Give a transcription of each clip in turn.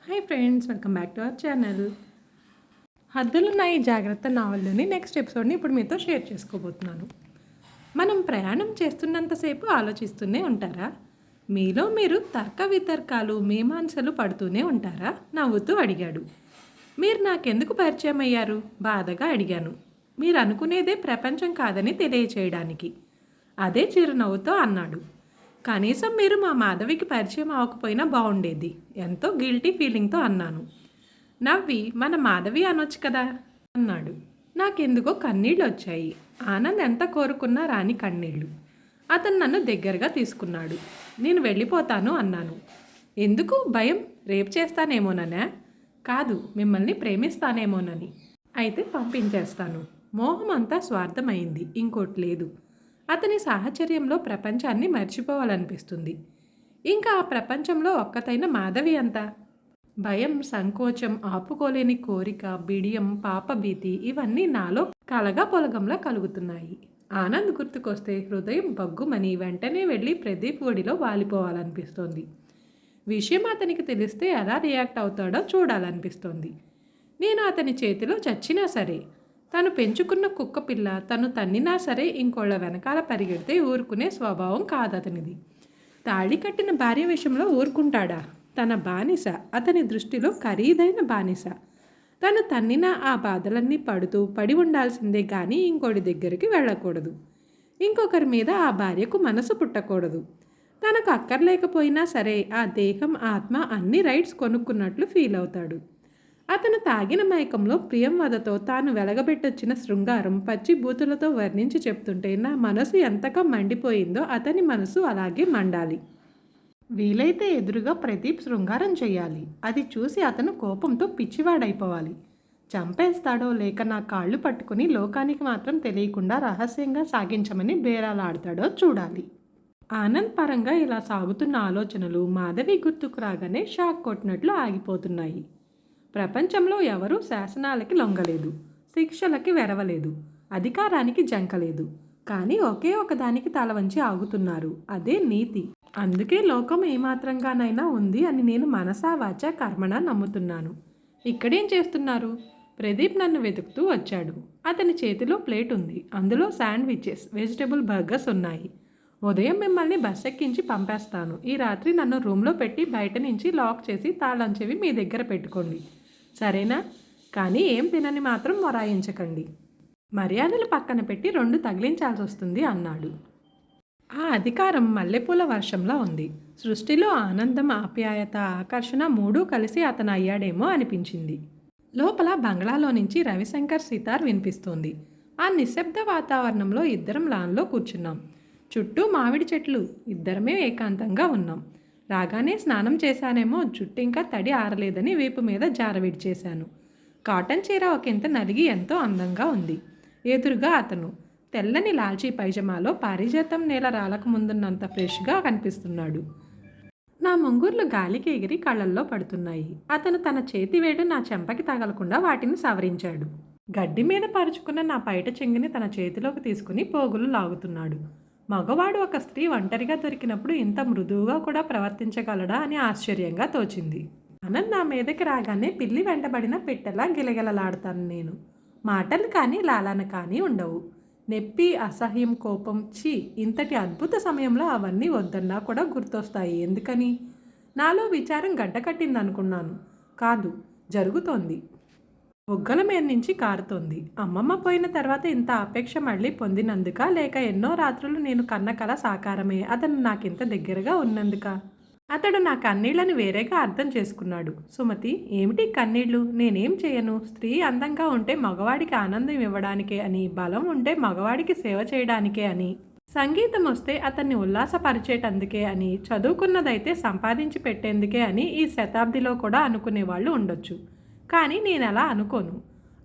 Hi friends, welcome back to our channel. హద్దులున్న ఈ జాగ్రత్త నావల్లోని నెక్స్ట్ ఎపిసోడ్ని ఇప్పుడు మీతో షేర్ చేసుకోబోతున్నాను. మనం ప్రయాణం చేస్తున్నంతసేపు ఆలోచిస్తూనే ఉంటారా? మీలో మీరు తర్క వితర్కాలు మీమాంసలు పడుతూనే ఉంటారా? నవ్వుతూ అడిగాడు. మీరు నాకెందుకు పరిచయం అయ్యారు? బాధగా అడిగాను. మీరు అనుకునేదే ప్రపంచం కాదని తెలియచేయడానికి. అదే చిరునవ్వుతో అన్నాడు. కనీసం మీరు మా మాధవికి పరిచయం అవ్వకపోయినా బాగుండేది, ఎంతో గిల్టీ ఫీలింగ్తో అన్నాను. నవ్వి మన మాధవి అనొచ్చు కదా అన్నాడు. నాకెందుకో కన్నీళ్ళు వచ్చాయి. ఆనంద్ ఎంత కోరుకున్నా రాని కన్నీళ్ళు. అతను నన్ను దగ్గరగా తీసుకున్నాడు. నేను వెళ్ళిపోతాను అన్నాను. ఎందుకు భయం? రేపు చేస్తానేమోననే? కాదు, మిమ్మల్ని ప్రేమిస్తానేమోనని. అయితే పంపించేస్తాను. మోహం అంతా స్వార్థమైంది, ఇంకోటి లేదు. అతని సాహచర్యంలో ప్రపంచాన్ని మర్చిపోవాలనిపిస్తుంది. ఇంకా ఆ ప్రపంచంలో ఒక్కతైన మాధవి అంతా. భయం, సంకోచం, ఆపుకోలేని కోరిక, బిడియం, పాపభీతి ఇవన్నీ నాలో కలగా పొలగంలా కలుగుతున్నాయి. ఆనంద్ గుర్తుకొస్తే హృదయం బగ్గుమని వెంటనే వెళ్ళి ప్రదీప్ ఒడిలో వాలిపోవాలనిపిస్తోంది. విషయం అతనికి తెలిస్తే ఎలా రియాక్ట్ అవుతాడో చూడాలనిపిస్తోంది. నేను అతని చేతిలో చచ్చినా సరే, తను పెంచుకున్న కుక్క పిల్ల తను తన్నినా సరే ఇంకోళ్ళ వెనకాల పరిగెడితే ఊరుకునే స్వభావం కాదతనిది. తాళి కట్టిన భార్య విషయంలో ఊరుకుంటాడా? తన బానిస, అతని దృష్టిలో ఖరీదైన బానిస. తను తన్నిన ఆ బాధలన్నీ పడి ఉండాల్సిందే కానీ ఇంకోటి దగ్గరికి వెళ్ళకూడదు. ఇంకొకరి మీద ఆ భార్యకు మనసు పుట్టకూడదు. తనకు అక్కర్లేకపోయినా సరే ఆ దేహం, ఆత్మ అన్ని రైట్స్ కొనుక్కున్నట్లు ఫీల్ అవుతాడు. అతను తాగిన మైకంలో ప్రియంవదతో తాను వెలగబెట్టొచ్చిన శృంగారం పచ్చి బూతులతో వర్ణించి చెప్తుంటే నా మనసు ఎంతగా మండిపోయిందో అతని మనసు అలాగే మండాలి. వీలైతే ఎదురుగా ప్రదీప్ శృంగారం చేయాలి. అది చూసి అతను కోపంతో పిచ్చివాడైపోవాలి. చంపేస్తాడో లేక నా కాళ్ళు పట్టుకుని లోకానికి మాత్రం తెలియకుండా రహస్యంగా సాగించమని బేరాలాడతాడో చూడాలి. ఆనంద్ పరంగా ఇలా సాగుతున్న ఆలోచనలు మాధవి గుర్తుకు రాగానే షాక్ కొట్టినట్లు ఆగిపోతున్నాయి. ప్రపంచంలో ఎవరూ శాసనాలకి లొంగలేదు, శిక్షలకి వెరవలేదు, అధికారానికి జంకలేదు. కానీ ఒకే ఒకదానికి తల వంచి ఆగుతున్నారు. అదే నీతి. అందుకే లోకం ఏమాత్రంగానైనా ఉంది అని నేను మనసా వాచా కర్మణ నమ్ముతున్నాను. ఇక్కడేం చేస్తున్నారు? ప్రదీప్ నన్ను వెతుకుతూ వచ్చాడు. అతని చేతిలో ప్లేట్ ఉంది. అందులో శాండ్విచెస్, వెజిటబుల్ బర్గర్స్ ఉన్నాయి. ఉదయం మిమ్మల్ని బస్ ఎక్కించి పంపేస్తాను. ఈ రాత్రి నన్ను రూమ్లో పెట్టి బయట నుంచి లాక్ చేసి తాళం చెవి మీ దగ్గర పెట్టుకోండి, సరేనా? కానీ ఏం తినని మాత్రం మొరాయించకండి. మర్యాదలు పక్కన పెట్టి 2 తగిలించాల్సి వస్తుంది అన్నాడు. ఆ అధికారం మల్లెపూల వర్షంలా ఉంది. సృష్టిలో ఆనందం, ఆప్యాయత, ఆకర్షణ మూడూ కలిసి అతను అయ్యాడేమో అనిపించింది. లోపల బంగ్లాలో నుంచి రవిశంకర్ సితార్ వినిపిస్తోంది. ఆ నిశ్శబ్ద వాతావరణంలో ఇద్దరం లాన్లో కూర్చున్నాం. చుట్టూ మామిడి చెట్లు. ఇద్దరమే ఏకాంతంగా ఉన్నాం. రాగానే స్నానం చేశానేమో, జుట్టు ఇంకా తడి ఆరలేదని వీపు మీద జారవిడిచేశాను. కాటన్ చీర ఒకంత నలిగి ఎంతో అందంగా ఉంది. ఎదురుగా అతను తెల్లని లాల్చీ పైజమాలో పారిజాతం నేల రాలకముందున్నంత ఫ్రెష్గా కనిపిస్తున్నాడు. నా ముంగుర్లు గాలికి ఎగిరి కళ్ళల్లో పడుతున్నాయి. అతను తన చేతి వేడు నా చెంపకి తగలకుండా వాటిని సవరించాడు. గడ్డి మీద పరుచుకున్న నా పైట చెంగుని తన చేతిలోకి తీసుకుని పోగులు లాగుతున్నాడు. మగవాడు ఒక స్త్రీ ఒంటరిగా దొరికినప్పుడు ఇంత మృదువుగా కూడా ప్రవర్తించగలడా అని ఆశ్చర్యంగా తోచింది. ఆనంద్ నా మీదకి రాగానే పిల్లి వెంటబడిన పెట్టెలా గిలగిలలాడతాను నేను. మాటలు కానీ లాలన కానీ ఉండవు. నొప్పి, అసహ్యం, కోపం, ఇంతటి అద్భుత సమయంలో అవన్నీ వద్దన్నా కూడా గుర్తొస్తాయి. ఎందుకని? నాలో విచారం గడ్డకట్టిందనుకున్నాను. కాదు, జరుగుతోంది. బుగ్గల మీద నుంచి కారుతోంది. అమ్మమ్మ పోయిన తర్వాత ఇంత అపేక్ష మళ్ళీ పొందినందుక, లేక ఎన్నో రాత్రులు నేను కన్న కల సాకారమే అతను నాకింత దగ్గరగా ఉన్నందుక? అతడు నా కన్నీళ్లను వేరేగా అర్థం చేసుకున్నాడు. సుమతి, ఏమిటి కన్నీళ్లు? నేనేం చేయను. స్త్రీ అందంగా ఉంటే మగవాడికి ఆనందం ఇవ్వడానికే అని, బలం ఉంటే మగవాడికి సేవ చేయడానికే అని, సంగీతం వస్తే అతన్ని ఉల్లాసపరిచేటందుకే అని, చదువుకున్నదైతే సంపాదించి పెట్టేందుకే అని ఈ శతాబ్దిలో కూడా అనుకునేవాళ్ళు ఉండొచ్చు. కానీ నేను అలా అనుకోను.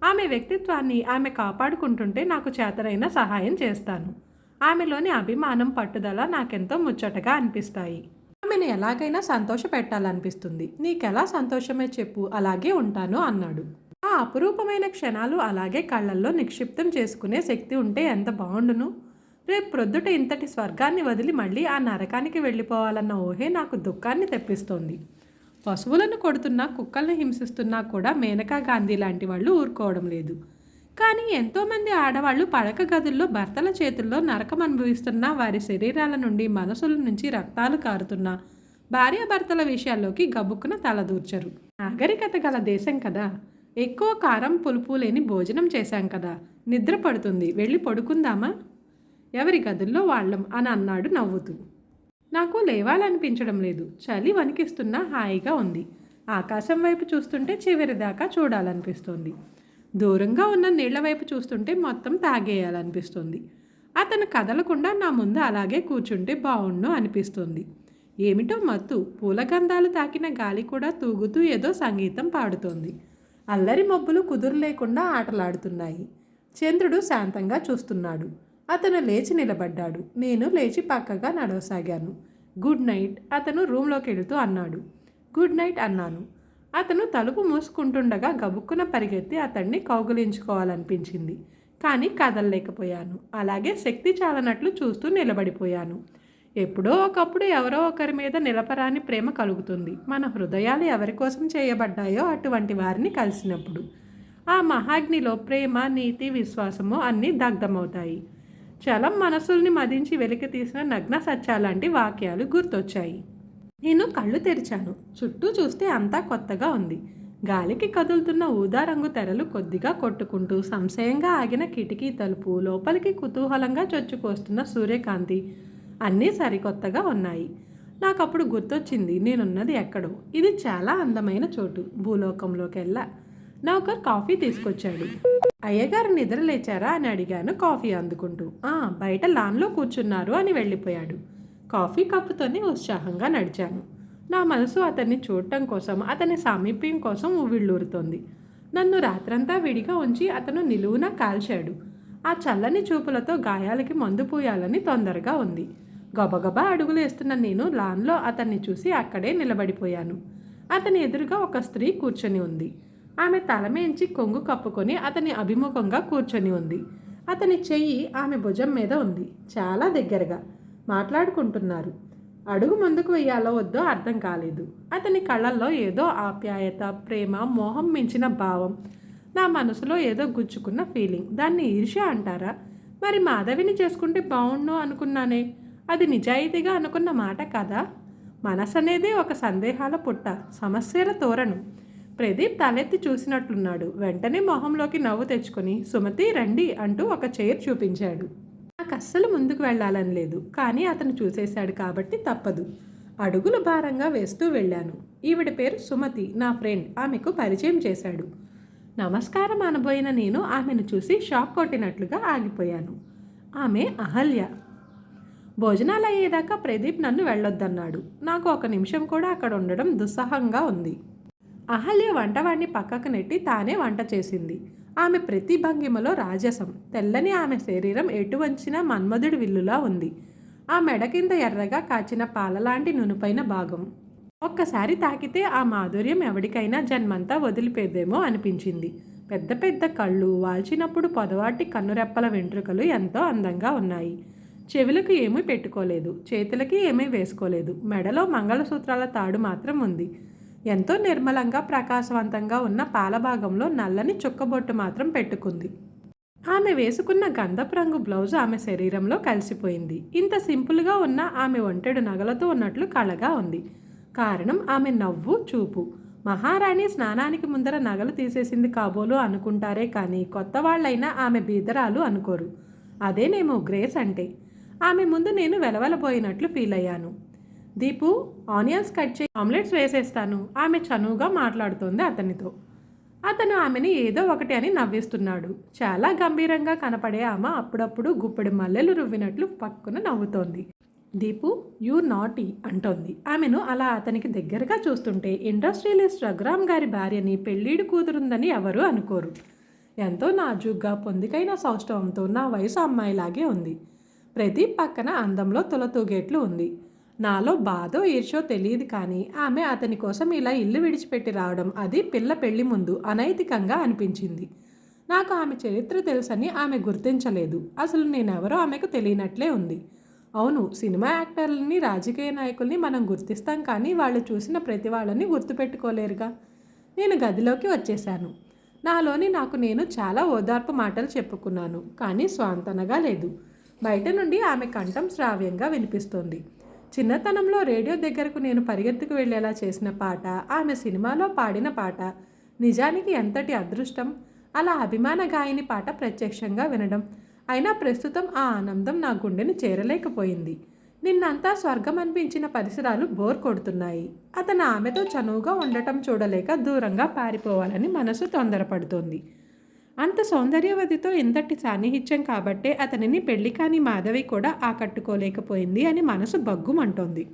ఆమె వ్యక్తిత్వాన్ని ఆమె కాపాడుకుంటుంటే నాకు చేతనైన సహాయం చేస్తాను. ఆమెలోని అభిమానం, పట్టుదల నాకెంతో ముచ్చటగా అనిపిస్తాయి. ఆమెను ఎలాగైనా సంతోష పెట్టాలనిపిస్తుంది. నీకెలా సంతోషమే చెప్పు, అలాగే ఉంటాను అన్నాడు. ఆ అపురూపమైన క్షణాలు అలాగే కళ్ళల్లో నిక్షిప్తం చేసుకునే శక్తి ఉంటే ఎంత బాగుండును. రేపు ప్రొద్దుట ఇంతటి స్వర్గాన్ని వదిలి మళ్ళీ ఆ నరకానికి వెళ్ళిపోవాలన్న ఊహే నాకు దుఃఖాన్ని తెప్పిస్తోంది. పశువులను కొడుతున్నా, కుక్కల్ని హింసిస్తున్నా కూడా మేనకా గాంధీ లాంటి వాళ్ళు ఊరుకోవడం లేదు. కానీ ఎంతోమంది ఆడవాళ్ళు పడక గదుల్లో భర్తల చేతుల్లో నరకం అనుభవిస్తున్నా, వారి శరీరాల నుండి మనసుల నుంచి రక్తాలు కారుతున్నా భార్యాభర్తల విషయాల్లోకి గబుక్కున తలదూర్చరు. నాగరికత గల దేశం కదా, ఎక్కువ కారం పులుపు లేని భోజనం చేశాం కదా, నిద్ర పడుతుంది, వెళ్ళి పడుకుందామా? ఎవరి గదుల్లో వాళ్ళం అని అన్నాడు నవ్వుతూ. నాకు లేవాలనిపించడం లేదు. చలి వణికిస్తున్నా హాయిగా ఉంది. ఆకాశం వైపు చూస్తుంటే చివరిదాకా చూడాలనిపిస్తోంది. దూరంగా ఉన్న నీళ్ల వైపు చూస్తుంటే మొత్తం తాగేయాలనిపిస్తుంది. అతను కదలకుండా నా ముందు అలాగే కూర్చుంటే బావుండు అనిపిస్తుంది. ఏమిటో మత్తు. పూలగంధాలు తాకిన గాలి కూడా తూగుతూ ఏదో సంగీతం పాడుతోంది. అల్లరి మబ్బులు కుదురు లేకుండా ఆటలాడుతున్నాయి. చంద్రుడు శాంతంగా చూస్తున్నాడు. అతను లేచి నిలబడ్డాడు. నేను లేచి పక్కగా నడవసాగాను. గుడ్ నైట్ అతను రూమ్లోకి వెళుతూ అన్నాడు. గుడ్ నైట్ అన్నాను. అతను తలుపు మూసుకుంటుండగా గబుక్కున పరిగెత్తి అతన్ని కౌగిలించుకోవాలనిపించింది. కానీ కదలలేకపోయాను. అలాగే శక్తి చాలనట్లు చూస్తూ నిలబడిపోయాను. ఎప్పుడో ఒకప్పుడు ఎవరో ఒకరి మీద నిలపరాని ప్రేమ కలుగుతుంది. మన హృదయాలు ఎవరి కోసం చేయబడ్డాయో అటువంటి వారిని కలిసినప్పుడు ఆ మహాగ్నిలో ప్రేమ, నీతి, విశ్వాసము అన్నీ దగ్ధమవుతాయి. చలం మనసుల్ని మదించి వెలికి తీసిన నగ్న సత్యాలాంటి వాక్యాలు గుర్తొచ్చాయి. నేను కళ్ళు తెరిచాను. చుట్టూ చూస్తే అంతా కొత్తగా ఉంది. గాలికి కదులుతున్న ఊదా రంగు తెరలు కొద్దిగా కొట్టుకుంటూ సంశయంగా ఆగిన కిటికీ తలుపు, లోపలికి కుతూహలంగా చొచ్చుకొస్తున్న సూర్యకాంతి అన్నీ సరికొత్తగా ఉన్నాయి. నాకప్పుడు గుర్తొచ్చింది, నేనున్నది ఎక్కడో. ఇది చాలా అందమైన చోటు. భూలోకంలోకెల్లా. నౌకర్ కాఫీ తీసుకొచ్చాడు. అయ్యగారు నిద్ర లేచారా అని అడిగాను కాఫీ అందుకుంటూ. బయట లాన్లో కూర్చున్నారు అని వెళ్ళిపోయాడు. కాఫీ కప్పుతోనే ఉత్సాహంగా నడిచాను. నా మనసు అతన్ని చూడటం కోసం, అతని సామీప్యం కోసం ఉవ్విళ్ళూరుతోంది. నన్ను రాత్రంతా విడిగా ఉంచి అతను నిలువునా కాల్చాడు. ఆ చల్లని చూపులతో గాయాలకి మందు పూయాలని తొందరగా ఉంది. గబగబా అడుగులు వేస్తున్న నేను లాన్లో అతన్ని చూసి అక్కడే నిలబడిపోయాను. అతని ఎదురుగా ఒక స్త్రీ కూర్చొని ఉంది. ఆమె తలమేంచి కొంగు కప్పుకొని అతని అభిముఖంగా కూర్చొని ఉంది. అతని చెయ్యి ఆమె భుజం మీద ఉంది, చాలా దగ్గరగా. మాట్లాడుకుంటున్నారు. అడుగు ముందుకు వెయ్యాలో వద్దో అర్థం కాలేదు. అతని కళ్ళల్లో ఏదో ఆప్యాయత, ప్రేమ, మోహం మించిన భావం. నా మనసులో ఏదో గుచ్చుకున్న ఫీలింగ్. దాన్ని ఈర్ష్య అంటారా? మరి మాధవిని చేసుకుంటే బాగుండు అనుకున్నానే. అది నిజాయితీగా అనుకున్న మాట కదా. మనసు అనేది ఒక సందేహాల పుట్ట, సమస్యల తోరణం. ప్రదీప్ తలెత్తి చూసినట్లున్నాడు. వెంటనే మొహంలోకి నవ్వు తెచ్చుకొని, సుమతి రండి అంటూ ఒక చైర్ చూపించాడు. నాకు అస్సలు ముందుకు వెళ్ళాలని లేదు, కానీ అతను చూసేశాడు కాబట్టి తప్పదు. అడుగులు భారంగా వేస్తూ వెళ్ళాను. ఈవిడ పేరు సుమతి, నా ఫ్రెండ్. ఆమెకు పరిచయం చేశాడు. నమస్కారం అనబోయిన నేను ఆమెను చూసి షాక్ కొట్టినట్లుగా ఆగిపోయాను. ఆమె అహల్య. భోజనాలు అయ్యేదాకా ప్రదీప్ నన్ను వెళ్ళొద్దన్నాడు. నాకు ఒక నిమిషం కూడా అక్కడ ఉండడం దుస్సహంగా ఉంది. అహల్య వంటవాడిని పక్కకు నెట్టి తానే వంట చేసింది. ఆమె ప్రతి భంగిమలో రాజసం. తెల్లని ఆమె శరీరం ఎటు వంచిన మన్మధుడి విల్లులా ఉంది. ఆ మెడ కింద ఎర్రగా కాచిన పాలలాంటి నునుపైన భాగం. ఒక్కసారి తాకితే ఆ మాధుర్యం ఎవరికైనా జన్మంతా వదిలిపోయేదేమో అనిపించింది. పెద్ద పెద్ద కళ్ళు, వాల్చినప్పుడు పొదవాటి కన్నురెప్పల వెంట్రుకలు ఎంతో అందంగా ఉన్నాయి. చెవులకు ఏమీ పెట్టుకోలేదు, చేతులకి ఏమీ వేసుకోలేదు. మెడలో మంగళసూత్రాల తాడు మాత్రం ఉంది. ఎంతో నిర్మలంగా, ప్రకాశవంతంగా ఉన్న పాలభాగంలో నల్లని చుక్కబొట్టు మాత్రం పెట్టుకుంది. ఆమె వేసుకున్న గంధపు రంగు బ్లౌజు ఆమె శరీరంలో కలిసిపోయింది. ఇంత సింపుల్గా ఉన్న ఆమె ఒంటెడు నగలతో ఉన్నట్లు కళగా ఉంది. కారణం ఆమె నవ్వు, చూపు. మహారాణి స్నానానికి ముందర నగలు తీసేసింది కాబోలు అనుకుంటారే కానీ కొత్త వాళ్ళైనా ఆమె బీదరాలు అనుకోరు. అదేనేమో గ్రేస్ అంటే. ఆమె ముందు నేను వెలవెలబోయినట్లు ఫీల్ అయ్యాను. దీపు, ఆనియన్స్ కట్ చేయి, ఆమ్లెట్స్ వేసేస్తాను. ఆమె చనువుగా మాట్లాడుతోంది అతనితో. అతను ఆమెని ఏదో ఒకటి అని నవ్విస్తున్నాడు. చాలా గంభీరంగా కనపడే ఆమె అప్పుడప్పుడు గుప్పెడు మల్లెలు రువ్వినట్లు పక్కున నవ్వుతోంది. దీపు, యూ నాటీ అంటోంది. ఆమెను అలా అతనికి దగ్గరగా చూస్తుంటే ఇండస్ట్రియలిస్ట్ రఘురామ్ గారి భార్యని పెళ్ళీడు కూతురుందని ఎవరూ అనుకోరు. ఎంతో నాజూగ్గా, పొందికైన సౌష్ఠవంతో నా వయసు అమ్మాయిలాగే ఉంది. ప్రదీప్ పక్కన అందంలో తులతూగేట్లు ఉంది. నాలో బాధో ఈర్షో తెలియదు కానీ ఆమె అతని కోసం ఇలా ఇల్లు విడిచిపెట్టి రావడం, అది పిల్ల పెళ్లి ముందు, అనైతికంగా అనిపించింది. నాకు ఆమె చరిత్ర తెలుసని ఆమె గుర్తించలేదు. అసలు నేనెవరో ఆమెకు తెలియనట్లే ఉంది. అవును, సినిమా యాక్టర్లని, రాజకీయ నాయకుల్ని మనం గుర్తిస్తాం, కానీ వాళ్ళు చూసిన ప్రతి వాళ్ళని గుర్తుపెట్టుకోలేరుగా. నేను గదిలోకి వచ్చేశాను. నాలోని నాకు నేను చాలా ఓదార్పు మాటలు చెప్పుకున్నాను, కానీ స్వాంతనగా లేదు. బయట నుండి ఆమె కంఠం శ్రావ్యంగా వినిపిస్తోంది. చిన్నతనంలో రేడియో దగ్గరకు నేను పరిగెత్తుకు వెళ్ళేలా చేసిన పాట, ఆమె సినిమాలో పాడిన పాట. నిజానికి ఎంతటి అదృష్టం అలా అభిమాన గాయని పాట ప్రత్యక్షంగా వినడం. అయినా ప్రస్తుతం ఆ ఆనందం నా గుండెని చేరలేకపోయింది. నిన్నంతా స్వర్గం అనిపించిన పరిసరాలు బోర్ కొడుతున్నాయి. అతను ఆమెతో చనువుగా ఉండటం చూడలేక దూరంగా పారిపోవాలని మనసు తొందరపడుతోంది. అంత సౌందర్యవతితో ఇంతటి సాన్నిహిత్యం కాబట్టే అతనిని పెళ్లి కాని మాధవి కూడా ఆకట్టుకోలేకపోయింది అని మనసు బగ్గుమంటోంది.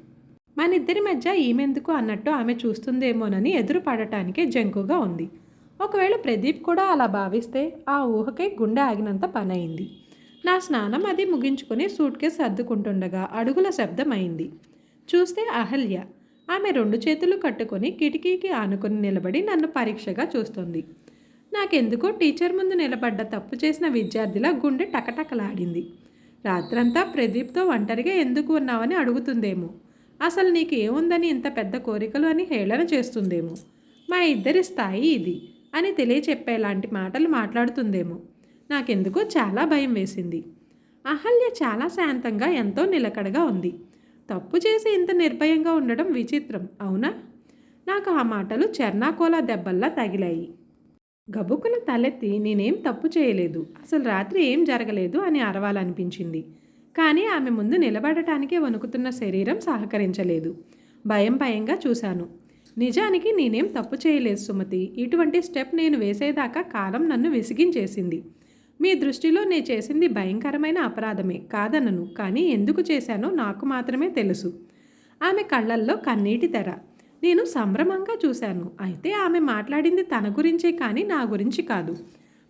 మనిద్దరి మధ్య ఈమెందుకు అన్నట్టు ఆమె చూస్తుందేమోనని ఎదురు పడటానికే జంకుగా ఉంది. ఒకవేళ ప్రదీప్ కూడా అలా భావిస్తే ఆ ఊహకే గుండె ఆగినంత పనయింది. నా స్నానం అది ముగించుకొని సూట్ కేసు సర్దుకుంటుండగా అడుగుల శబ్దం అయింది. చూస్తే అహల్య. ఆమె 2 చేతులు కట్టుకొని కిటికీకి ఆనుకొని నిలబడి నన్ను పరీక్షగా చూస్తుంది. నాకెందుకో టీచర్ ముందు నిలబడ్డ తప్పు చేసిన విద్యార్థిలా గుండె టకటకలాడింది. రాత్రంతా ప్రదీప్తో ఒంటరిగా ఎందుకు ఉన్నావని అడుగుతుందేమో. అసలు నీకు ఏముందని ఇంత పెద్ద కోరికలు అని హేళన చేస్తుందేమో. మా ఇద్దరి స్థాయి ఇది అని తెలియచెప్పేలాంటి మాటలు మాట్లాడుతుందేమో. నాకెందుకో చాలా భయం వేసింది. అహల్య చాలా శాంతంగా ఎంతో నిలకడగా ఉంది. తప్పు చేసి ఇంత నిర్భయంగా ఉండడం విచిత్రం, అవునా? నాకు ఆ మాటలు చెర్నాకోలా దెబ్బల్లా తగిలాయి. గబుక్కున తలెత్తి నేనేం తప్పు చేయలేదు, అసలు రాత్రి ఏం జరగలేదు అని అరవాలనిపించింది. కానీ ఆమె ముందు నిలబడటానికే వణుకుతున్న శరీరం సహకరించలేదు. భయంగా చూశాను. నిజానికి నేనేం తప్పు చేయలేదు సుమతి. ఇటువంటి స్టెప్ నేను వేసేదాకా కాలం నన్ను విసిగించేసింది. మీ దృష్టిలో నేను చేసింది భయంకరమైన అపరాధమే కాదనను, కానీ ఎందుకు చేశానో నాకు మాత్రమే తెలుసు. ఆమె కళ్ళల్లో కన్నీటి తెర. నేను సంభ్రమంగా చూశాను. అయితే ఆమె మాట్లాడింది తన గురించే కానీ నా గురించి కాదు.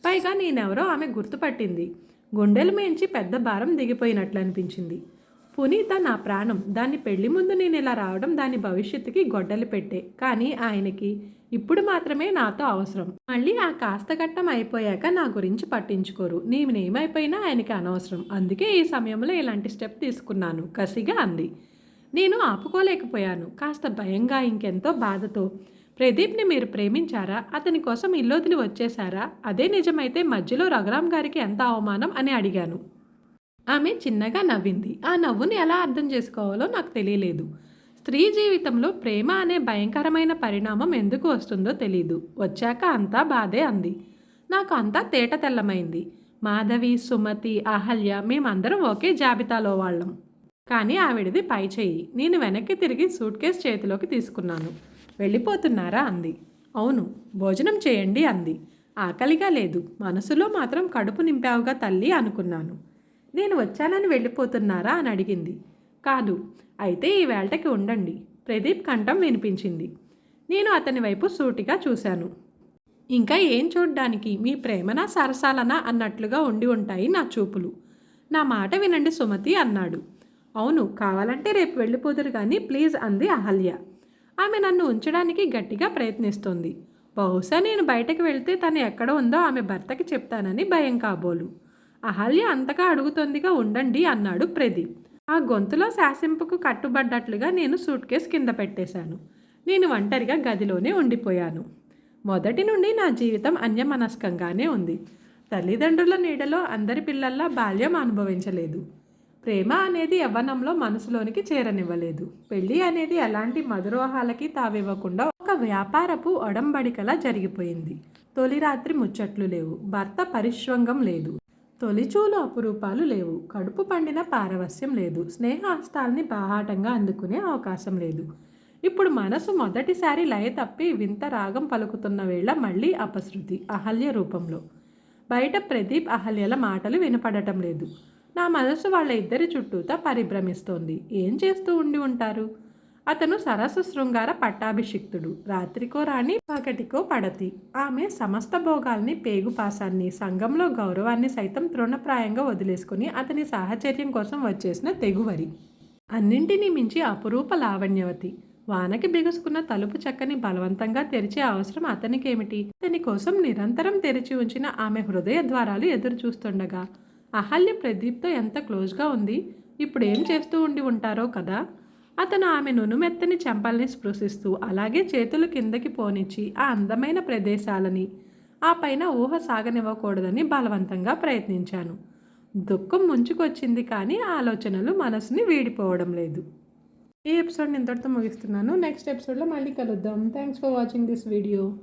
పైగా నేనెవరో ఆమె గుర్తుపట్టింది. గుండెల మేంచి పెద్ద భారం దిగిపోయినట్లు అనిపించింది. పునీత నా ప్రాణం. దాని పెళ్లి ముందు నేను ఇలా రావడం దాని భవిష్యత్తుకి గొడ్డలి పెట్టే. కానీ ఆయనకి ఇప్పుడు మాత్రమే నాతో అవసరం. మళ్ళీ ఆ కాస్త ఘట్టం అయిపోయాక నా గురించి పట్టించుకోరు. నేనేమైపోయినా ఆయనకి అనవసరం. అందుకే ఈ సమయంలో ఇలాంటి స్టెప్ తీసుకున్నాను, కసిగా అంది. నేను ఆపుకోలేకపోయాను. కాస్త భయంగా, ఇంకెంతో బాధతో. ప్రదీప్ని మీరు ప్రేమించారా? అతని కోసం ఇల్లొదిలి వచ్చేశారా? అదే నిజమైతే మధ్యలో రఘురామ్ గారికి ఎంత అవమానం అని అడిగాను. ఆమె చిన్నగా నవ్వింది. ఆ నవ్వుని ఎలా అర్థం చేసుకోవాలో నాకు తెలియలేదు. స్త్రీ జీవితంలో ప్రేమ అనే భయంకరమైన పరిణామం ఎందుకు వస్తుందో తెలీదు. వచ్చాక అంతా బాధే అంది. నాకు అంతా తేట తెల్లమైంది. మాధవి, సుమతి, అహల్య మేమందరం ఒకే జాబితాలో వాళ్ళం. కానీ ఆవిడది పై చెయ్యి. నేను వెనక్కి తిరిగి సూట్ కేసు చేతిలోకి తీసుకున్నాను. వెళ్ళిపోతున్నారా అంది. అవును. భోజనం చేయండి అంది. ఆకలిగా లేదు. మనసులో మాత్రం కడుపు నింపావుగా తల్లి అనుకున్నాను. నేను వచ్చానని వెళ్ళిపోతున్నారా అని అడిగింది. కాదు. అయితే ఈ వేళకి ఉండండి. ప్రదీప్ కంఠం వినిపించింది. నేను అతని వైపు సూటిగా చూశాను. ఇంకా ఏం చూడ్డానికి, మీ ప్రేమనా సరసాలనా అన్నట్లుగా ఉండి ఉంటాయి నా చూపులు. నా మాట వినండి సుమతి అన్నాడు. అవును, కావాలంటే రేపు వెళ్ళిపోదురు కానీ ప్లీజ్ అంది అహల్య. ఆమె నన్ను ఉంచడానికి గట్టిగా ప్రయత్నిస్తోంది. బహుశా నేను బయటకు వెళ్తే తను ఎక్కడ ఉందో ఆమె భర్తకి చెప్తానని భయం కాబోలు. అహల్య అంతగా అడుగుతోందిగా ఉండండి అన్నాడు ప్రదీప్. ఆ గొంతులో శాసింపుకు కట్టుబడ్డట్లుగా నేను సూట్ కేసు కింద పెట్టేశాను. నేను ఒంటరిగా గదిలోనే ఉండిపోయాను. మొదటి నుండి నా జీవితం అన్యమనస్కంగానే ఉంది. తల్లిదండ్రుల నీడలో అందరి పిల్లల్లా బాల్యం అనుభవించలేదు. ప్రేమ అనేది యవ్వనంలో మనసులోనికి చేరనివ్వలేదు. పెళ్ళి అనేది ఎలాంటి మధురోహాలకి తావివ్వకుండా ఒక వ్యాపారపు ఒడంబడికలా జరిగిపోయింది. తొలి రాత్రి ముచ్చట్లు లేవు. భర్త పరిశ్వంగం లేదు. తొలిచూలు అపురూపాలు లేవు. కడుపు పండిన పారవస్యం లేదు. స్నేహాస్తాల్ని బాహాటంగా అందుకునే అవకాశం లేదు. ఇప్పుడు మనసు మొదటిసారి లయ తప్పి వింత రాగం పలుకుతున్న వేళ మళ్ళీ అపశృతి అహల్య రూపంలో. బయట ప్రదీప్, అహల్యల మాటలు వినపడటం లేదు. నా మనసు వాళ్ళ ఇద్దరి చుట్టూతా పరిభ్రమిస్తోంది. ఏం చేస్తూ ఉండి ఉంటారు? అతను సరస శృంగార పట్టాభిషిక్తుడు. రాత్రికో రాణి, పగటికో పడతి. ఆమె సమస్త భోగాల్ని, పేగుపాసాన్ని, సంఘంలో గౌరవాన్ని సైతం తృణప్రాయంగా వదిలేసుకుని అతని సాహచర్యం కోసం వచ్చేసిన తెగువరి. అన్నింటినీ మించి అపురూప లావణ్యవతి. వానకి బిగుసుకున్న తలుపు చక్కని బలవంతంగా తెరిచే అవసరం అతనికేమిటి? అతని కోసం నిరంతరం తెరిచి ఉంచిన ఆమె హృదయ ద్వారాలు ఎదురు చూస్తుండగా అహల్య ప్రదీప్తో ఎంత క్లోజ్గా ఉంది. ఇప్పుడు ఏం చేస్తూ ఉండి ఉంటారో కదా. అతను ఆమె నునుమెత్తని చెంపల్ని స్పృశిస్తూ అలాగే చేతులు కిందకి పోనిచ్చి ఆ అందమైన ప్రదేశాలని ఆ పైన ఊహ సాగనివ్వకూడదని బలవంతంగా ప్రయత్నించాను. దుఃఖం ముంచుకొచ్చింది కానీ ఆలోచనలు మనసుని వీడిపోవడం లేదు. ఈ ఎపిసోడ్ని ఇంతటితో ముగిస్తున్నాను. నెక్స్ట్ ఎపిసోడ్లో మళ్ళీ కలుద్దాం. Thanks for watching this video.